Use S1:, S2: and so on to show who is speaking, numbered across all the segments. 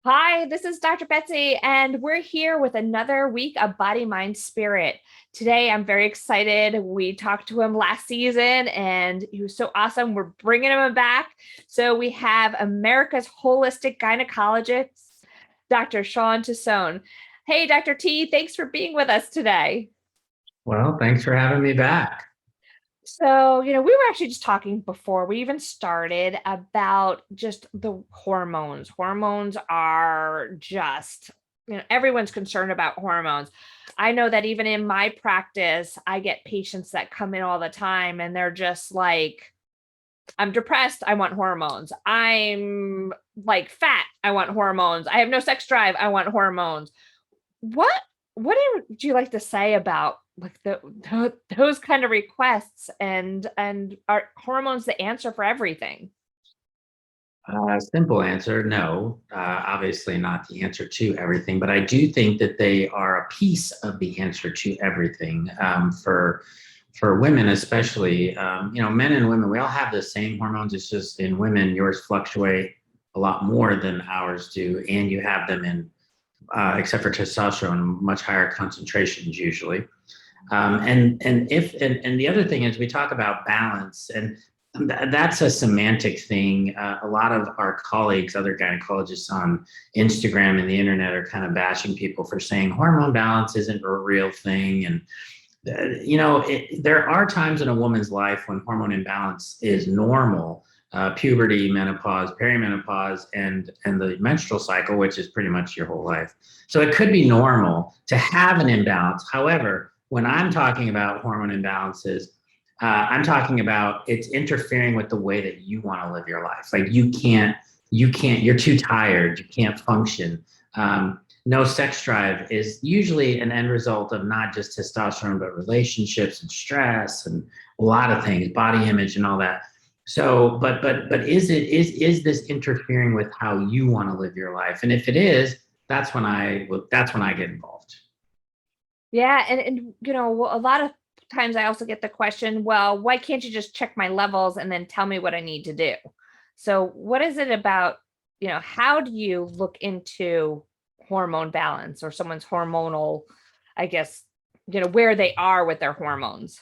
S1: Hi, this is Dr. Betsy, and we're here with another week of Body, Mind, Spirit. Today, I'm very excited. We talked to him last season, and he was so awesome. We're bringing him back. So we have America's Holistic Gynecologist, Dr. Shawn Tassone. Hey, Dr. T, thanks for being with us today.
S2: Well, thanks for having me back.
S1: So, we were actually just talking before we even started about just the hormones. Hormones are just, everyone's concerned about hormones. I know that even in my practice, I get patients that come in all the time and they're just like, I'm depressed, I want hormones. I'm like fat, I want hormones. I have no sex drive, I want hormones. What would you like to say about like those kind of requests, and are hormones the answer for everything?
S2: Simple answer, no. Obviously, not the answer to everything, but I do think that they are a piece of the answer to everything. For women, especially, men and women, we all have the same hormones. It's just in women, yours fluctuate a lot more than ours do, and you have them in, except for testosterone, much higher concentrations usually. And the other thing is we talk about balance, and that's a semantic thing. A lot of our colleagues, other gynecologists on Instagram and the internet, are kind of bashing people for saying hormone balance isn't a real thing. And there are times in a woman's life when hormone imbalance is normal. Puberty, menopause, perimenopause, and the menstrual cycle, which is pretty much your whole life. So it could be normal to have an imbalance. However, when I'm talking about hormone imbalances, I'm talking about it's interfering with the way that you want to live your life. Like you're too tired, you can't function. No sex drive is usually an end result of not just testosterone, but relationships and stress and a lot of things, body image and all that. So, but is this interfering with how you want to live your life? And if it is, that's when I get involved.
S1: Yeah, and a lot of times I also get the question, well, why can't you just check my levels and then tell me what I need to do? So what is it about, how do you look into hormone balance or someone's hormonal, I guess, where they are with their hormones?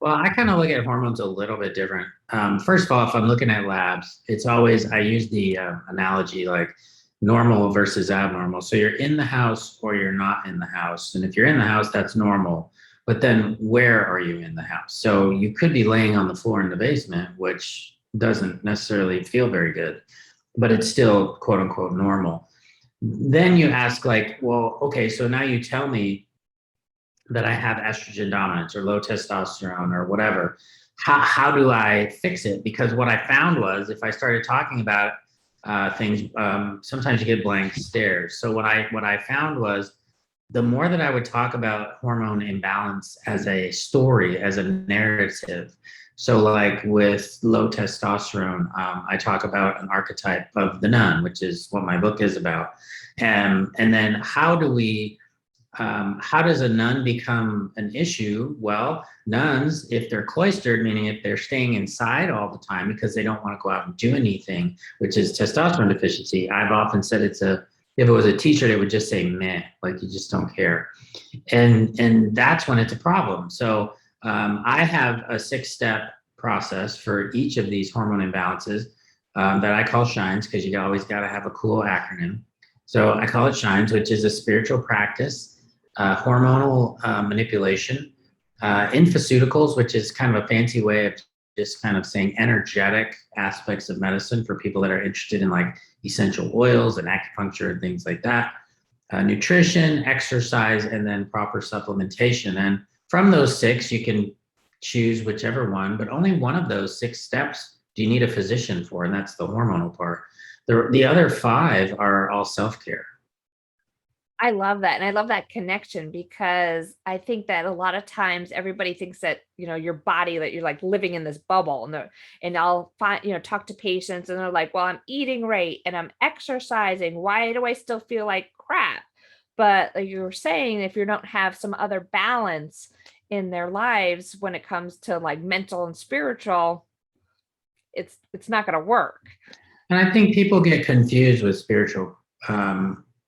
S2: Well, I kind of look at hormones a little bit different. First of all, if I'm looking at labs, it's always, I use the analogy like normal versus abnormal. So you're in the house or you're not in the house. And if you're in the house, that's normal. But then where are you in the house? So you could be laying on the floor in the basement, which doesn't necessarily feel very good, but it's still quote unquote normal. Then you ask, like, well, okay, so now you tell me that I have estrogen dominance or low testosterone or whatever. How do I fix it? Because what I found was if I started talking about things, sometimes you get blank stares. So what I found was the more that I would talk about hormone imbalance as a story, as a narrative. So, like with low testosterone, I talk about an archetype of the nun, which is what my book is about. And then how does a nun become an issue? Well, nuns, if they're cloistered, meaning if they're staying inside all the time because they don't want to go out and do anything, which is testosterone deficiency, I've often said if it was a t-shirt, it would just say meh, like you just don't care. And that's when it's a problem. So I have a 6-step process for each of these hormone imbalances that I call shines, because you always got to have a cool acronym. So I call it shines, which is a spiritual practice, hormonal manipulation, infoceuticals, which is kind of a fancy way of just kind of saying energetic aspects of medicine for people that are interested in like essential oils and acupuncture and things like that, nutrition, exercise, and then proper supplementation. And from those 6, you can choose whichever one, but only one of those 6 steps do you need a physician for, and that's the hormonal part. The other 5 are all self-care.
S1: I love that. And I love that connection because I think that a lot of times everybody thinks that, your body, that you're like living in this bubble, and I'll find, talk to patients and they're like, well, I'm eating right and I'm exercising. Why do I still feel like crap? But like you were saying, if you don't have some other balance in their lives when it comes to like mental and spiritual, it's not going to work.
S2: And I think people get confused with spiritual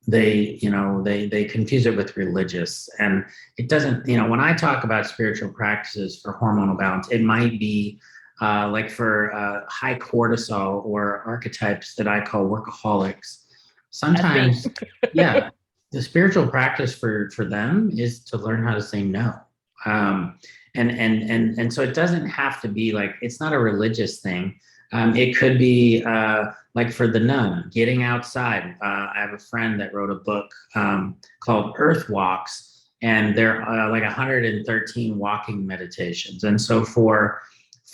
S2: they confuse it with religious, and it doesn't. When I talk about spiritual practices for hormonal balance, it might be like for high cortisol or archetypes that I call workaholics.
S1: That's me.
S2: Sometimes, yeah, the spiritual practice for them is to learn how to say no. Um, and so it doesn't have to be like, it's not a religious thing. It could be like for the nun, getting outside. I have a friend that wrote a book called Earth Walks, and they're like 113 walking meditations. And so for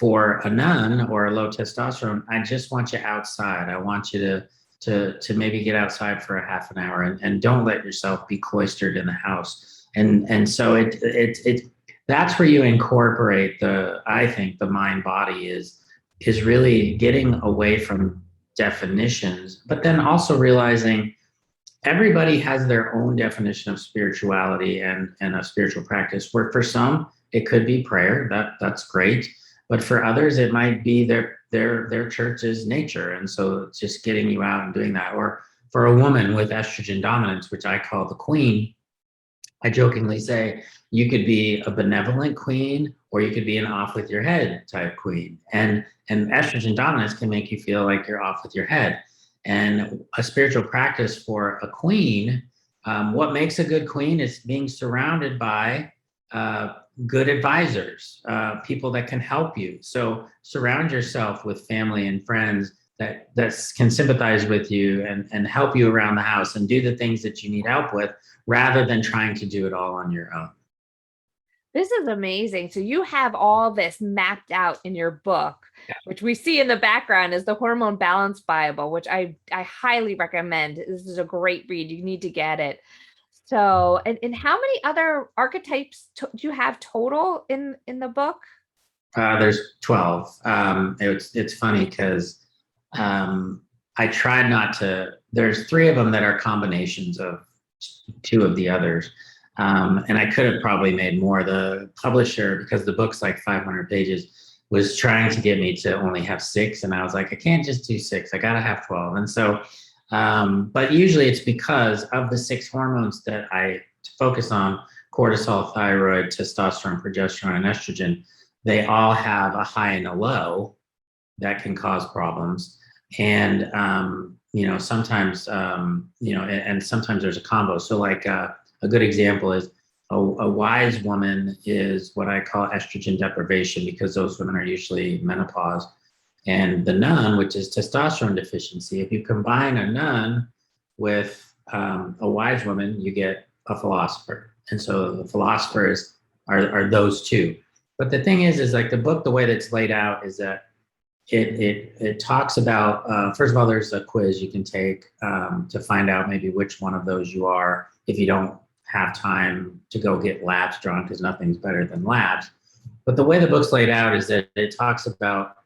S2: a nun or a low testosterone, I just want you outside. I want you to maybe get outside for a half an hour, and don't let yourself be cloistered in the house. And so it that's where you incorporate I think the mind body is really getting away from definitions, but then also realizing everybody has their own definition of spirituality and a spiritual practice, where for some it could be prayer. That's great. But for others, it might be their church's nature. And so it's just getting you out and doing that. Or for a woman with estrogen dominance, which I call the queen, I jokingly say you could be a benevolent queen, or you could be an off with your head type queen. And estrogen dominance can make you feel like you're off with your head. And a spiritual practice for a queen, what makes a good queen is being surrounded by good advisors, people that can help you. So surround yourself with family and friends that can sympathize with you and help you around the house and do the things that you need help with, rather than trying to do it all on your own.
S1: This is amazing. So you have all this mapped out in your book, which we see in the background is the Hormone Balance Bible, which I highly recommend. This is a great read. You need to get it. So, and how many other archetypes do you have total in the book?
S2: There's 12. It's funny because I tried not to. There's 3 of them that are combinations of 2 of the others. And I could have probably made more. The publisher, because the book's like 500 pages, was trying to get me to only have 6. And I was like, I can't just do 6. I got to have 12. And so, but usually it's because of the 6 hormones that I focus on: cortisol, thyroid, testosterone, progesterone, and estrogen. They all have a high and a low that can cause problems. And, sometimes, and sometimes there's a combo. So like, a good example is a wise woman is what I call estrogen deprivation, because those women are usually menopause. And the nun, which is testosterone deficiency, if you combine a nun with a wise woman, you get a philosopher. And so the philosophers are those 2. But the thing is like the book, the way that's laid out is that it talks about, first of all, there's a quiz you can take to find out maybe which one of those you are, if you don't have time to go get labs drawn, because nothing's better than labs. But the way the book's laid out is that it talks about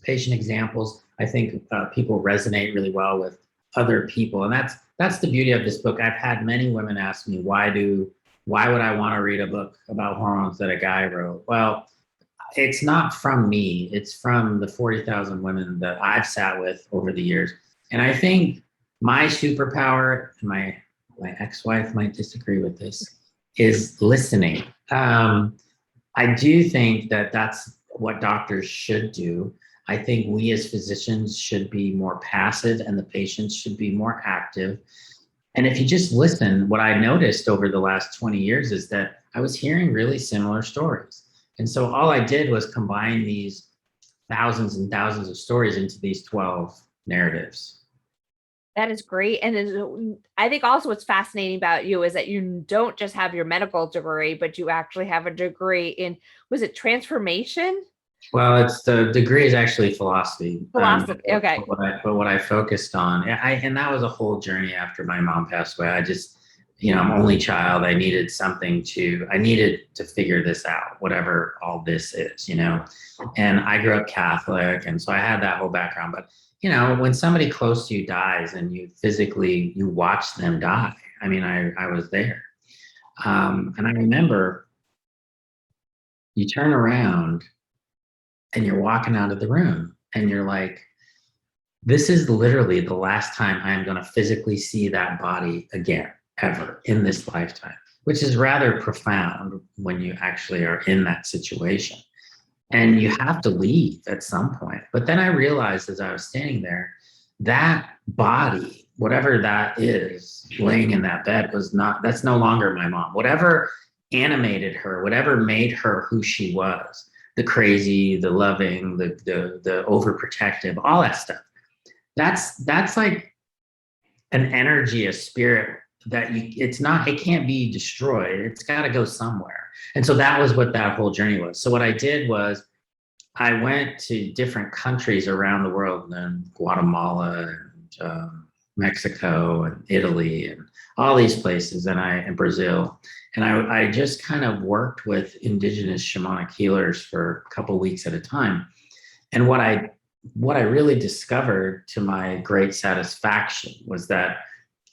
S2: patient examples. I think people resonate really well with other people. And that's the beauty of this book. I've had many women ask me, why would I want to read a book about hormones that a guy wrote? Well, it's not from me. It's from the 40,000 women that I've sat with over the years. And I think my superpower, and my ex-wife might disagree with this, is listening. I do think that that's what doctors should do. I think we as physicians should be more passive and the patients should be more active. And if you just listen, what I noticed over the last 20 years is that I was hearing really similar stories. And so all I did was combine these thousands and thousands of stories into these 12 narratives.
S1: That is great. And I think also what's fascinating about you is that you don't just have your medical degree, but you actually have a degree in, was it transformation?
S2: Well, it's the degree is actually philosophy.
S1: Philosophy. Okay.
S2: But what I focused on, and that was a whole journey after my mom passed away. I just, I'm only child. I needed to figure this out, whatever all this is, and I grew up Catholic. And so I had that whole background, but when somebody close to you dies and you watch them die. I mean, I was there. And I remember you turn around and you're walking out of the room and you're like, this is literally the last time I'm going to physically see that body again, ever in this lifetime, which is rather profound when you actually are in that situation. And you have to leave at some point. But then I realized as I was standing there, that body, whatever that is, laying in that bed was not, that's no longer my mom. Whatever animated her, whatever made her who she was, the crazy, the loving, the overprotective, all that stuff. That's like an energy, a spirit that it's not, it can't be destroyed. It's got to go somewhere. And so that was what that whole journey was. So what I did was I went to different countries around the world, and Guatemala and Mexico and Italy and all these places, and Brazil. And I just kind of worked with indigenous shamanic healers for a couple of weeks at a time. And what I really discovered, to my great satisfaction, was that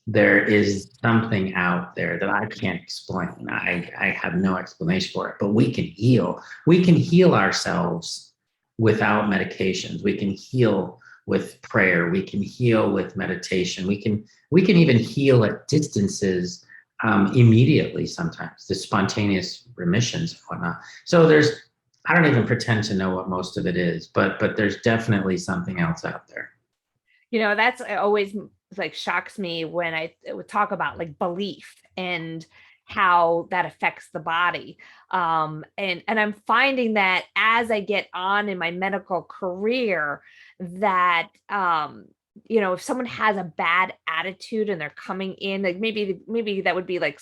S2: there is something out there that I can't explain. I have no explanation for it, but we can heal. We can heal ourselves without medications. We can heal with prayer. We can heal with meditation. We can even heal at distances immediately sometimes, the spontaneous remissions and whatnot. So I don't even pretend to know what most of it is, but there's definitely something else out there.
S1: That's always like shocks me when I would talk about like belief and how that affects the body. And I'm finding that as I get on in my medical career, that if someone has a bad attitude and they're coming in, like maybe that would be like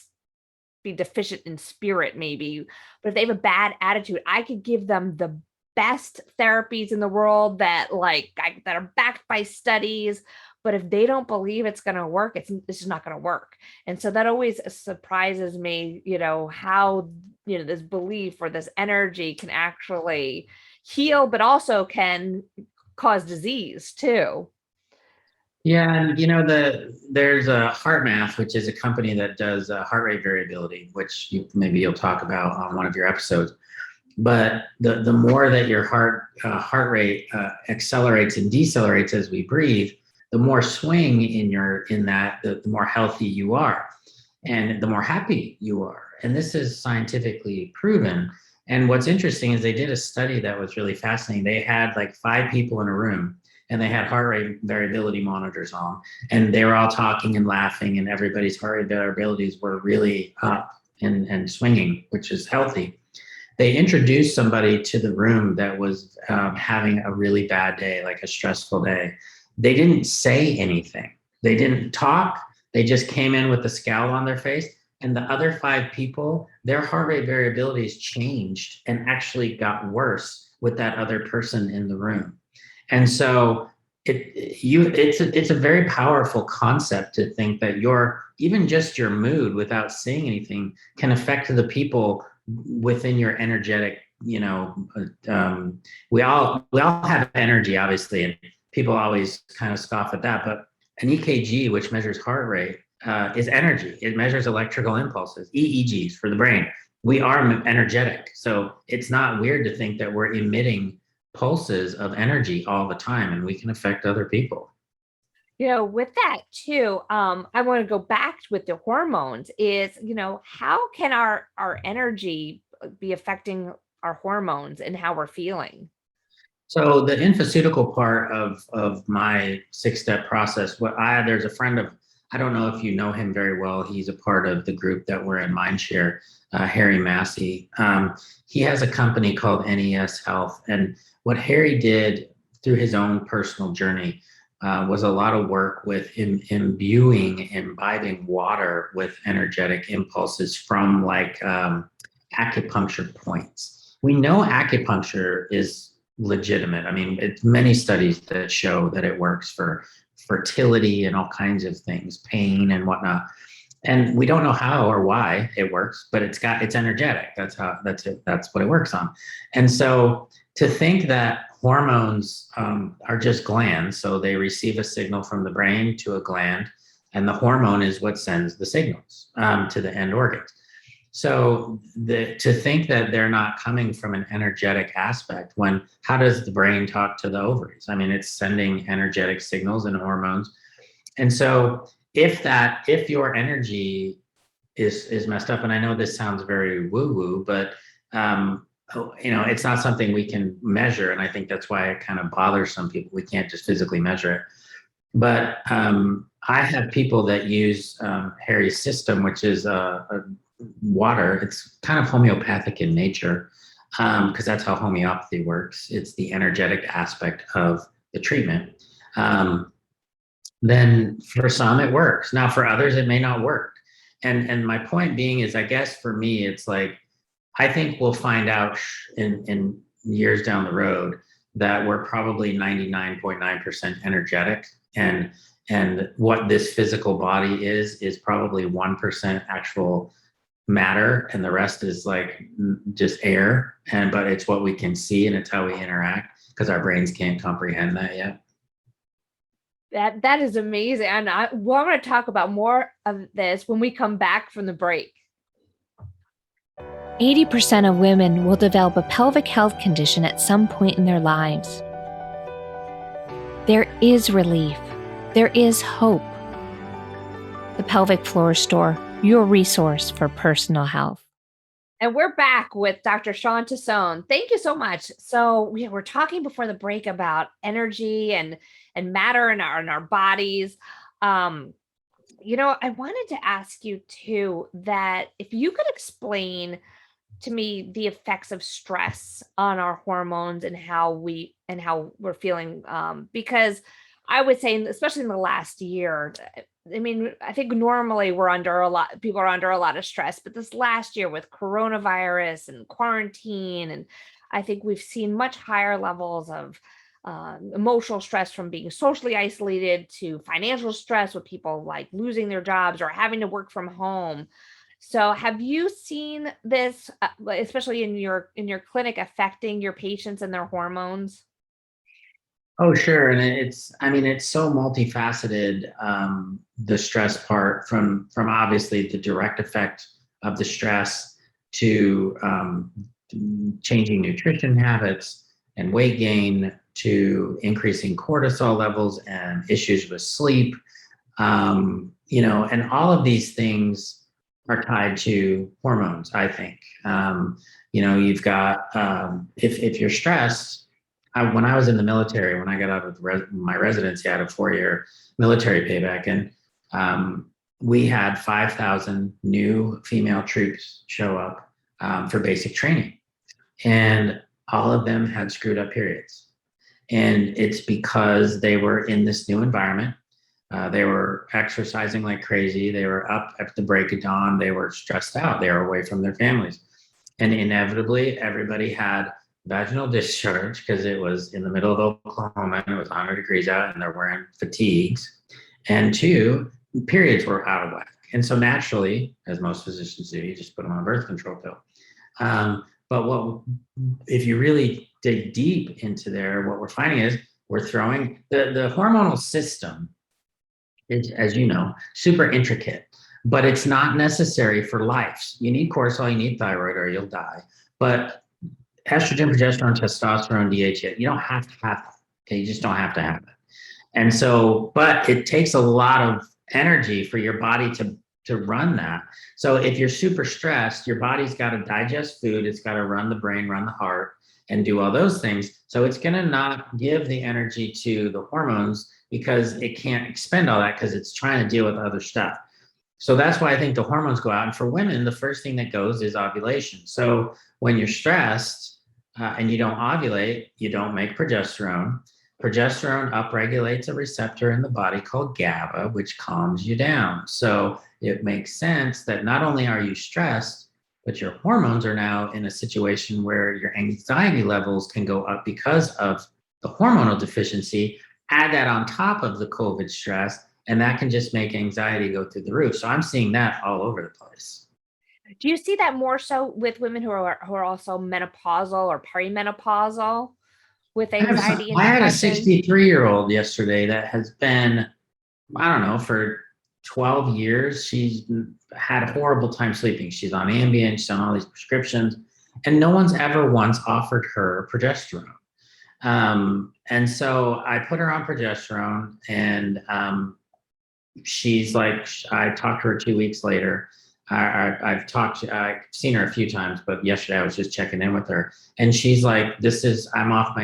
S1: be deficient in spirit, maybe, but if they have a bad attitude, I could give them the best therapies in the world that that are backed by studies, but if they don't believe it's going to work, it's just not going to work. And so that always surprises me, how this belief or this energy can actually heal, but also can cause disease too.
S2: Yeah, and there's a HeartMath, which is a company that does heart rate variability, which maybe you'll talk about on one of your episodes. But the more that your heart rate accelerates and decelerates as we breathe, the more swing in that, the more healthy you are, and the more happy you are. And this is scientifically proven. And what's interesting is they did a study that was really fascinating. They had like 5 people in a room, and they had heart rate variability monitors on, and they were all talking and laughing, and everybody's heart rate variabilities were really up and swinging, which is healthy. They introduced somebody to the room that was having a really bad day, like a stressful day. They didn't say anything. They didn't talk. They just came in with a scowl on their face. And the other 5 people, their heart rate variabilities changed and actually got worse with that other person in the room. And so it's a very powerful concept to think that even just your mood without saying anything can affect the people within your energetic. We all have energy, obviously, and people always kind of scoff at that. But an EKG, which measures heart rate, is energy. It measures electrical impulses, EEGs for the brain. We are energetic, so it's not weird to think that we're emitting pulses of energy all the time, and we can affect other people.
S1: With that too, I want to go back with the hormones is, how can our energy be affecting our hormones and how we're feeling?
S2: So the infoceutical part of my 6-step process, there's a friend of, I don't know if you know him very well. He's a part of the group that we're in Mindshare, Harry Massey. He has a company called NES Health. And what Harry did through his own personal journey was a lot of work with imbibing water with energetic impulses from acupuncture points. We know acupuncture is legitimate. I mean, it's many studies that show that it works for fertility and all kinds of things, pain and whatnot. And we don't know how or why it works, but it's energetic. That's what it works on. And so to think that hormones are just glands, so they receive a signal from the brain to a gland, and the hormone is what sends the signals to the end organs. So to think that they're not coming from an energetic aspect, when how does the brain talk to the ovaries? I mean, it's sending energetic signals and hormones. And so if your energy is messed up, and I know this sounds very woo-woo, but it's not something we can measure. And I think that's why it kind of bothers some people. We can't just physically measure it. But I have people that use Harry's system, which is a water. It's kind of homeopathic in nature because that's how homeopathy works. It's the energetic aspect of the treatment. Then for some it works. Now for others it may not work. And my point being is, I guess for me, it's like I think we'll find out in years down the road that we're probably 99.9% energetic, and what this physical body is probably 1% actual matter, and the rest is like just air. But it's what we can see, and it's how we interact, because our brains can't comprehend that yet.
S1: That is amazing. And we're going to talk about more of this when we come back from the break.
S3: 80% of women will develop a pelvic health condition at some point in their lives. There is relief. There is hope. The Pelvic Floor Store, your resource for personal health.
S1: And we're back with Dr. Shawn Tassone. Thank you so much. So we were talking before the break about energy and matter in our bodies. I wanted to ask you too, that if you could explain to me the effects of stress on our hormones and how we're feeling, because I would say, especially in the last year, I mean, I think normally people are under a lot of stress, but this last year with coronavirus and quarantine, and I think we've seen much higher levels of emotional stress, from being socially isolated to financial stress with people like losing their jobs or having to work from home. So have you seen this, especially in your clinic, affecting your patients and their hormones?
S2: Oh, sure. And it's so multifaceted, the stress part, from obviously the direct effect of the stress to changing nutrition habits and weight gain, to increasing cortisol levels and issues with sleep. And all of these things are tied to hormones, I think. You've got, if you're stressed, when I was in the military, when I got out of my residency, I had a 4-year military payback, and we had 5,000 new female troops show up for basic training, and all of them had screwed up periods. And it's because they were in this new environment. They were exercising like crazy. They were up at the break of dawn. They were stressed out. They were away from their families. And inevitably, everybody had vaginal discharge because it was in the middle of Oklahoma and it was 100 degrees out and they're wearing fatigues. And 2, periods were out of whack. And so naturally, as most physicians do, you just put them on a birth control pill. But if you really dig deep into there, what we're finding is we're throwing the hormonal system is, as you know, super intricate, but it's not necessary for life. You need cortisol, you need thyroid, or you'll die. But estrogen, progesterone, testosterone, DHA, you don't have to have that. Okay, you just don't have to have it. And so, but it takes a lot of energy for your body to run that. So if you're super stressed, your body's got to digest food, it's got to run the brain, run the heart, and do all those things. So it's going to not give the energy to the hormones because it can't expend all that because it's trying to deal with other stuff. So that's why I think the hormones go out. And for women, the first thing that goes is ovulation. So when you're stressed and you don't ovulate, you don't make progesterone. Progesterone upregulates a receptor in the body called GABA, which calms you down. So it makes sense that not only are you stressed, but your hormones are now in a situation where your anxiety levels can go up because of the hormonal deficiency. Add that on top of the COVID stress, and that can just make anxiety go through the roof. So I'm seeing that all over the place.
S1: Do you see that more so with women who are also menopausal or perimenopausal with anxiety and
S2: I had a
S1: depression?
S2: 63-year-old yesterday that has been, I don't know, for 12 years, she's had a horrible time sleeping. She's on Ambien, she's on all these prescriptions, and no one's ever once offered her progesterone. And so I put her on progesterone, and she's like, I talked to her 2 weeks later. I've seen her a few times, but yesterday I was just checking in with her, and she's like, I'm off my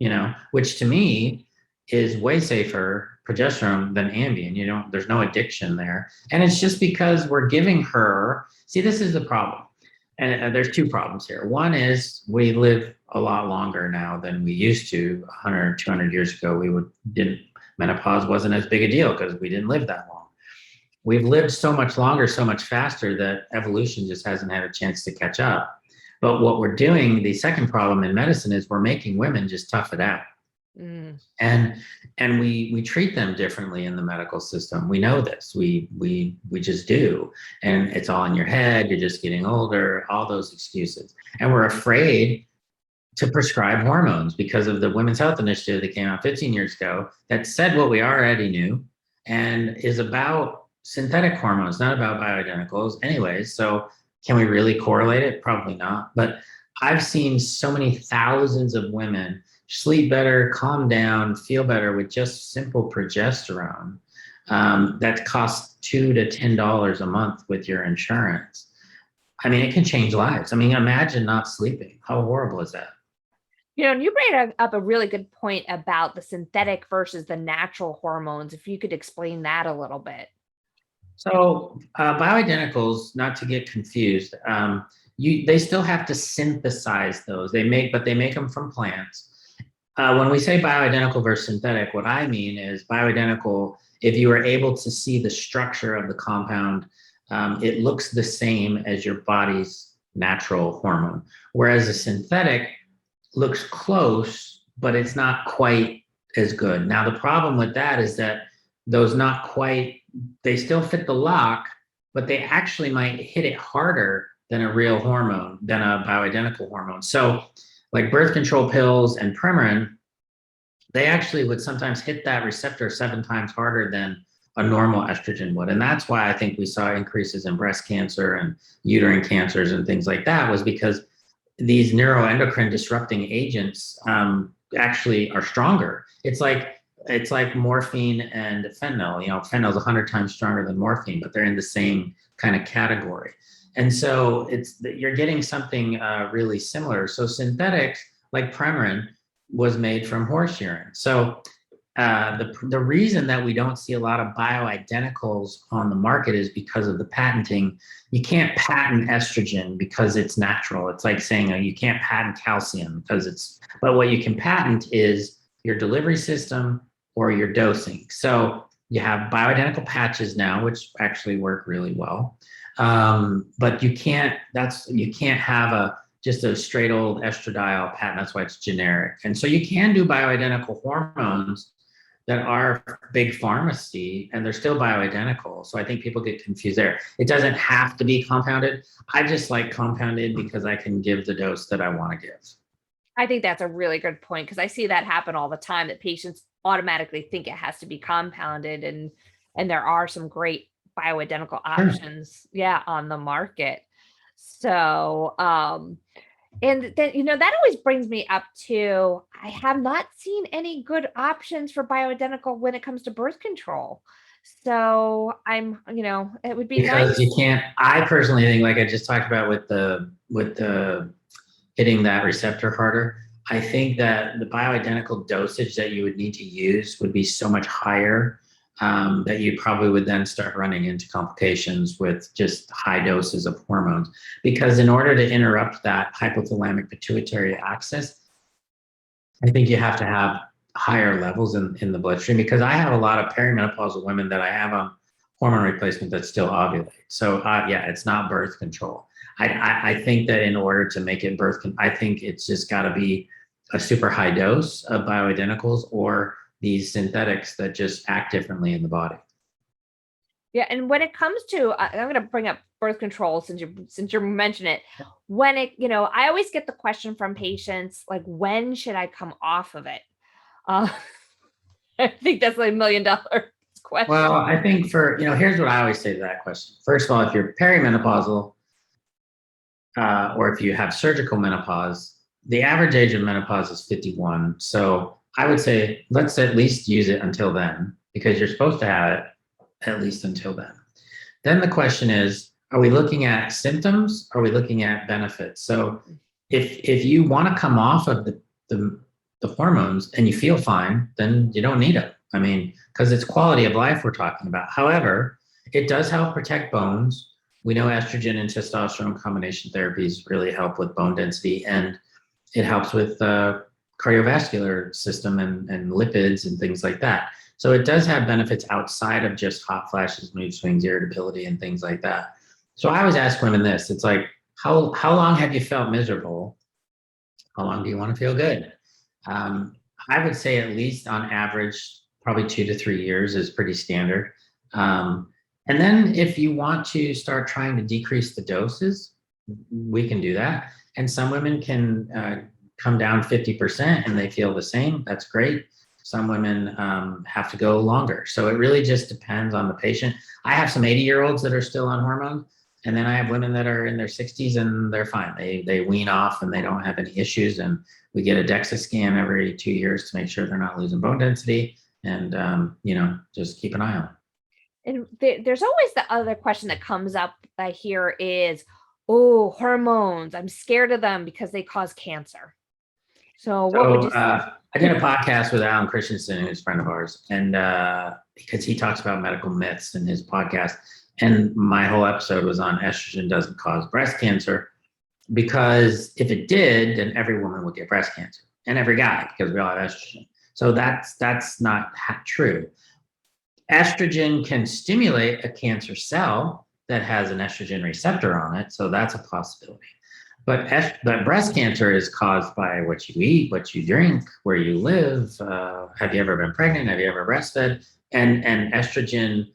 S2: Ambien, which to me is way safer progesterone than Ambien. There's no addiction there. And it's just because we're giving her, see, this is the problem. And there's two problems here. One is we live a lot longer now than we used to. 100, 200 years ago, menopause wasn't as big a deal because we didn't live that long. We've lived so much longer, so much faster that evolution just hasn't had a chance to catch up. But what we're doing, the second problem in medicine, is we're making women just tough it out. And we treat them differently in the medical system. We know this. We just do. And it's all in your head. You're just getting older, all those excuses. And we're afraid to prescribe hormones because of the Women's Health Initiative that came out 15 years ago that said what we already knew and is about synthetic hormones, not about bioidenticals anyways. So can we really correlate it? Probably not. But I've seen so many thousands of women sleep better, calm down, feel better with just simple progesterone that costs $2 to $10 a month with your insurance. I mean, it can change lives. I mean, imagine not sleeping. How horrible is that?
S1: And you bring up a really good point about the synthetic versus the natural hormones. If you could explain that a little bit.
S2: So bioidenticals, not to get confused, they still have to synthesize those. They make them from plants. When we say bioidentical versus synthetic, what I mean is bioidentical, if you are able to see the structure of the compound, it looks the same as your body's natural hormone. Whereas a synthetic looks close, but it's not quite as good. Now, the problem with that is that those they still fit the lock, but they actually might hit it harder than a real hormone, than a bioidentical hormone. So like birth control pills and Premarin, they actually would sometimes hit that receptor 7 times harder than a normal estrogen would. And that's why I think we saw increases in breast cancer and uterine cancers and things like that, was because these neuroendocrine disrupting agents actually are stronger. It's like morphine and fentanyl. Fentanyl is 100 times stronger than morphine, but they're in the same kind of category. And so you're getting something really similar. So synthetics like Premarin was made from horse urine. So the reason that we don't see a lot of bioidenticals on the market is because of the patenting. You can't patent estrogen because it's natural. It's like saying you can't patent calcium but what you can patent is your delivery system or your dosing. So you have bioidentical patches now, which actually work really well. But you can't have just a straight old estradiol patent. That's why it's generic. And so you can do bioidentical hormones that are big pharmacy, and they're still bioidentical. So I think people get confused there. It doesn't have to be compounded. I just like compounded because I can give the dose that I want to give.
S1: I think that's a really good point, because I see that happen all the time, that patients automatically think it has to be compounded, and there are some great bioidentical options, on the market. So, and then, that always brings me up to, I have not seen any good options for bioidentical when it comes to birth control. So it would be
S2: because
S1: nice.
S2: You can't, I personally think, like I just talked about with the hitting that receptor harder, I think that the bioidentical dosage that you would need to use would be so much higher that you probably would then start running into complications with just high doses of hormones. Because in order to interrupt that hypothalamic pituitary axis, I think you have to have higher levels in the bloodstream, because I have a lot of perimenopausal women that I have on hormone replacement that still ovulate. So it's not birth control. I think that in order to make it I think it's just got to be a super high dose of bioidenticals or these synthetics that just act differently in the body.
S1: Yeah, and when it comes to, I'm going to bring up birth control since you're mentioning it. When I always get the question from patients, like, when should I come off of it? I think that's like $1 million question.
S2: Well, I think here's what I always say to that question. First of all, if you're perimenopausal, or if you have surgical menopause, the average age of menopause is 51. So I would say let's at least use it until then, because you're supposed to have it at least until then. Then the question is, are we looking at symptoms? Are we looking at benefits? So if you want to come off of the hormones and you feel fine, then you don't need them. I mean, because it's quality of life we're talking about. However, it does help protect bones. We know estrogen and testosterone combination therapies really help with bone density, and it helps with cardiovascular system and lipids and things like that. So it does have benefits outside of just hot flashes, mood swings, irritability, and things like that. So I always ask women this. It's like, how long have you felt miserable? How long do you want to feel good? I would say at least on average, probably 2 to 3 years is pretty standard. And then if you want to start trying to decrease the doses, we can do that. And some women can come down 50% and they feel the same. That's great. Some women have to go longer. So it really just depends on the patient. I have some 80-year-olds that are still on hormones. And then I have women that are in their 60s and they're fine. They wean off and they don't have any issues. And we get a DEXA scan every 2 years to make sure they're not losing bone density. And, just keep an eye on it.
S1: And there's always the other question that comes up I hear is, oh, hormones. I'm scared of them because they cause cancer. So what would you say?
S2: I did a podcast with Alan Christensen, who's a friend of ours, and because he talks about medical myths in his podcast. And my whole episode was on estrogen doesn't cause breast cancer, because if it did, then every woman would get breast cancer, and every guy, because we all have estrogen. So that's not true. Estrogen can stimulate a cancer cell that has an estrogen receptor on it, so that's a possibility. But breast cancer is caused by what you eat, what you drink, where you live. Have you ever been pregnant? Have you ever breastfed? And estrogen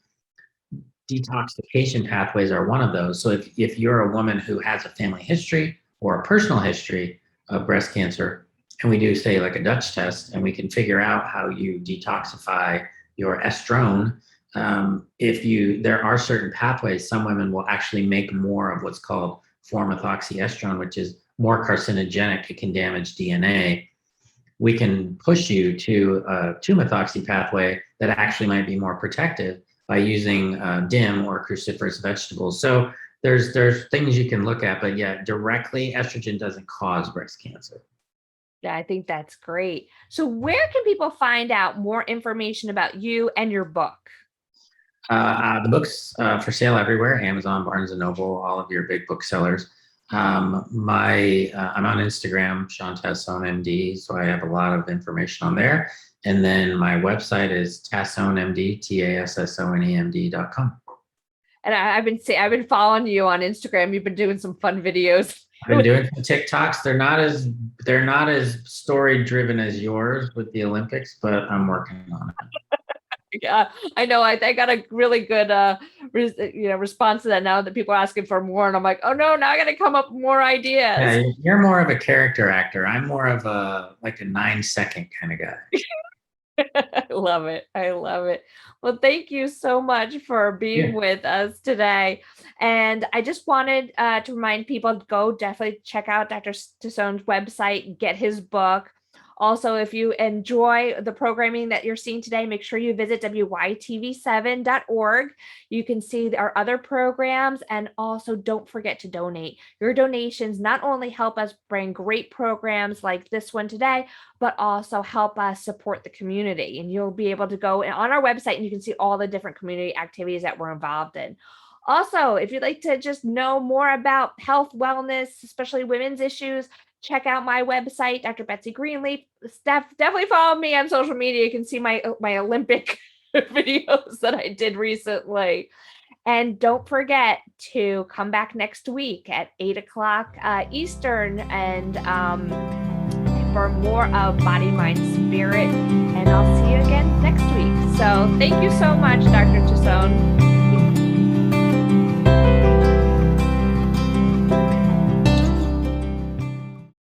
S2: detoxification pathways are one of those. So if you're a woman who has a family history or a personal history of breast cancer, and we do say like a Dutch test, and we can figure out how you detoxify your estrone. There are certain pathways, some women will actually make more of what's called 4-methoxyestrone, which is more carcinogenic. It can damage DNA. We can push you to a 2-methoxy pathway that actually might be more protective by using DIM or cruciferous vegetables. So there's things you can look at, but yeah, directly estrogen doesn't cause breast cancer.
S1: Yeah, I think that's great. So where can people find out more information about you and your book?
S2: The book's for sale everywhere: Amazon, Barnes & Noble, all of your big booksellers. I'm on Instagram, Shawn Tassone MD, so I have a lot of information on there. And then my website is TassoneMD, TASSONEMD.com.
S1: And I've been following you on Instagram. You've been doing some fun videos.
S2: I've been doing some TikToks. They're not as story driven as yours with the Olympics, but I'm working on it.
S1: Yeah, I know. I got a really good response to that now that people are asking for more, and I'm like, oh no, now I got to come up with more ideas.
S2: Yeah, you're more of a character actor. I'm more of a 9-second kind of guy.
S1: I love it. I love it. Well, thank you so much for being with us today. And I just wanted to remind people to go definitely check out Dr. Tassone's website, get his book. Also, if you enjoy the programming that you're seeing today, make sure you visit WYTV7.org. You can see our other programs, and also don't forget to donate. Your donations not only help us bring great programs like this one today, but also help us support the community. And you'll be able to go on our website and you can see all the different community activities that we're involved in. Also, if you'd like to just know more about health, wellness, especially women's issues, check out my website, Dr. Betsy Greenleaf. Definitely follow me on social media. You can see my Olympic videos that I did recently. And don't forget to come back next week at 8:00 Eastern and for more of Body, Mind, Spirit. And I'll see you again next week. So thank you so much, Dr. Tassone.